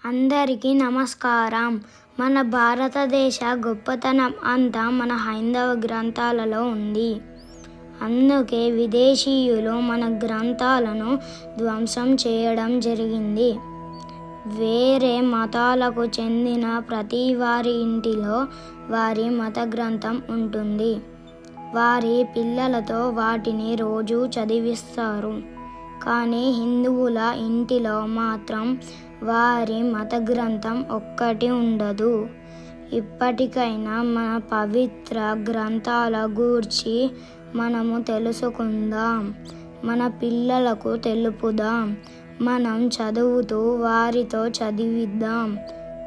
అందరికీ నమస్కారం. మన భారతదేశ గొప్పతనం అంతా మన హైందవ గ్రంథాలలో ఉంది. అందుకే విదేశీయులు మన గ్రంథాలను ధ్వంసం చేయడం జరిగింది. వేరే మతాలకు చెందిన ప్రతి వారి ఇంటిలో వారి మత గ్రంథం ఉంటుంది. వారి పిల్లలతో వాటిని రోజు చదివిస్తారు. కానీ హిందువుల ఇంటిలో మాత్రం వారి మత గ్రంథం ఒక్కటి ఉండదు. ఇప్పటికైనా మన పవిత్ర గ్రంథాల గూర్చి మనము తెలుసుకుందాం, మన పిల్లలకు తెలుపుదాం, మనం చదువుతూ వారితో చదివిద్దాం.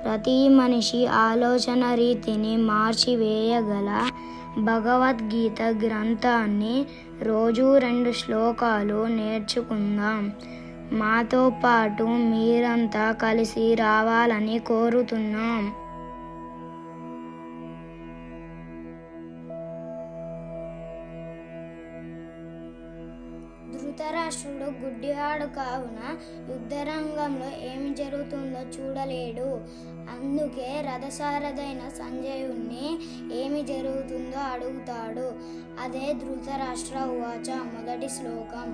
ప్రతి మనిషి ఆలోచన రీతిని మార్చివేయగల భగవద్గీత గ్రంథాన్ని రోజు 2 శ్లోకాలు నేర్చుకుందాం. మాతో పాటు మీరంతా కలిసి రావాలని కోరుతున్నాం. ధృతరాష్ట్రుడు గుడ్డివాడు కావున యుద్ధరంగంలో ఏమి జరుగుతుందో చూడలేడు. అందుకే రథసారథైన సంజయుణ్ణి ఏమి జరుగుతుందో అడుగుతాడు. అదే ధృతరాష్ట్ర ఉవాచ. మొదటి శ్లోకం.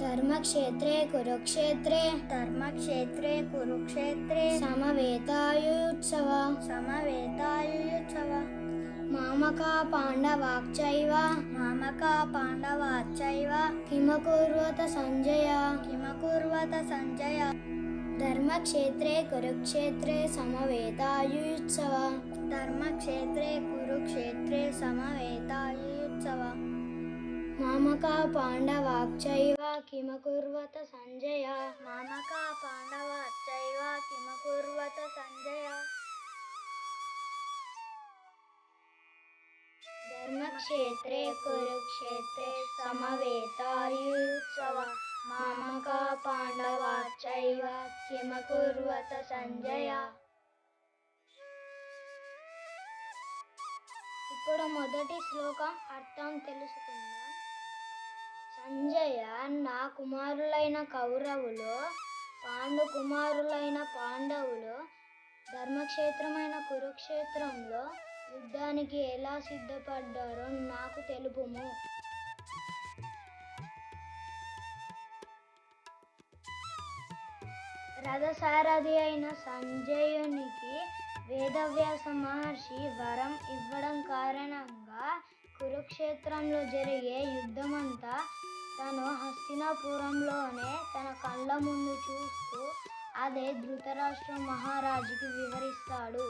ధర్మక్షేత్రే కురుక్షేత్రే సమవేతాయుత్సవ మామకా పాండవాశ్చైవ కిమకుర్వత సంజయ ధర్మక్షేత్రే కురుక్షేత్రే సమవేతాయుత్సవ మామకా పాండవాశ్చైవ కిమకుర్వత సంజయ ధర్మక్షేత్రే కురుక్షేత్రే సమవేతాయుత్సవ మామకా పాండవాశ్చైవ కిమకుర్వత సంజయ. ఇప్పుడు మొదటి శ్లోకం అర్థం తెలుసుకుందాం. సంజయ, నా కుమారులైన కౌరవులు, పాండు కుమారులైన పాండవులు ధర్మక్షేత్రమైన కురుక్షేత్రంలో యుద్ధానికి ఎలా సిద్ధపడ్డారో నాకు తెలుపుము. రథసారథి అయిన సంజయునికి వేదవ్యాస మహర్షి వరం ఇవ్వడం కారణంగా కురుక్షేత్రంలో జరిగే యుద్ధమంతా తను హస్తినాపురంలోనే తన కళ్ళ ముందు చూస్తూ అదే ధృతరాష్ట్ర మహారాజుకి వివరిస్తాడు.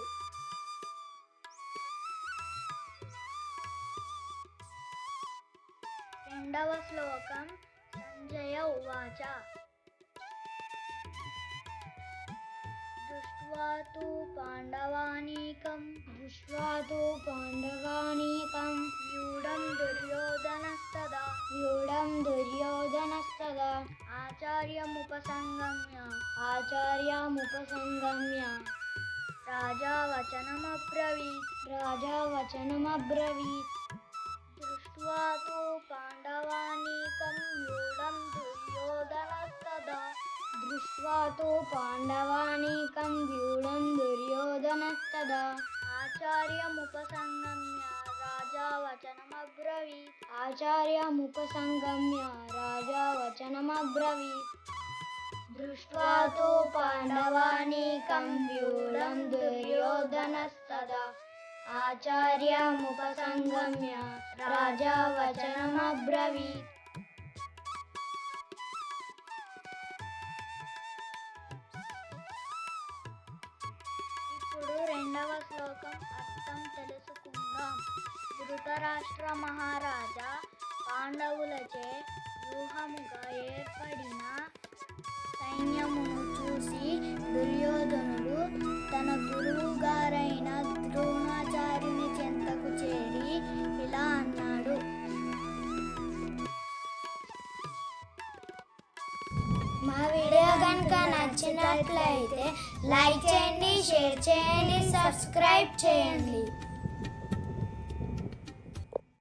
రెండవ శ్లోకం. సంజయ ఉవాచ. దృష్ట్వా తు పాండవానీకం వ్యూఢం దుర్యోధనస్తదా ఆచార్యముపసంగమ్య రాజా వచనమబ్రవీత్. దృష్ట్వా తు పాండవానీకం వ్యూఢం దుర్యోధనస్తదా ఆచార్యముపసంగమ్య రాజా వచనమబ్రవీత్. దృష్ట్వా తు పాండవానీకం వ్యూఢం దుర్యోధనస్తదా ఆచార్యముపసంగమ్య రాజా వచనమబ్రవీత్. ఇప్పుడు రెండవ శ్లోకం అర్థం తెలుసుకుందాం. ధృతరాష్ట్ర మహారాజా పాండవులచే వ్యూహముగా ఏర్పడిన సైన్యమును చూసి దుర్యోధనుడు తన గురువు గారైన ద్రోణాచార్యుని చెంతకు చేరి ఇలా అన్నాడు. మా వీడియో కనుక నచ్చినట్లయితే లైక్ చేయండి, షేర్ చేయండి, సబ్స్క్రైబ్ చేయండి.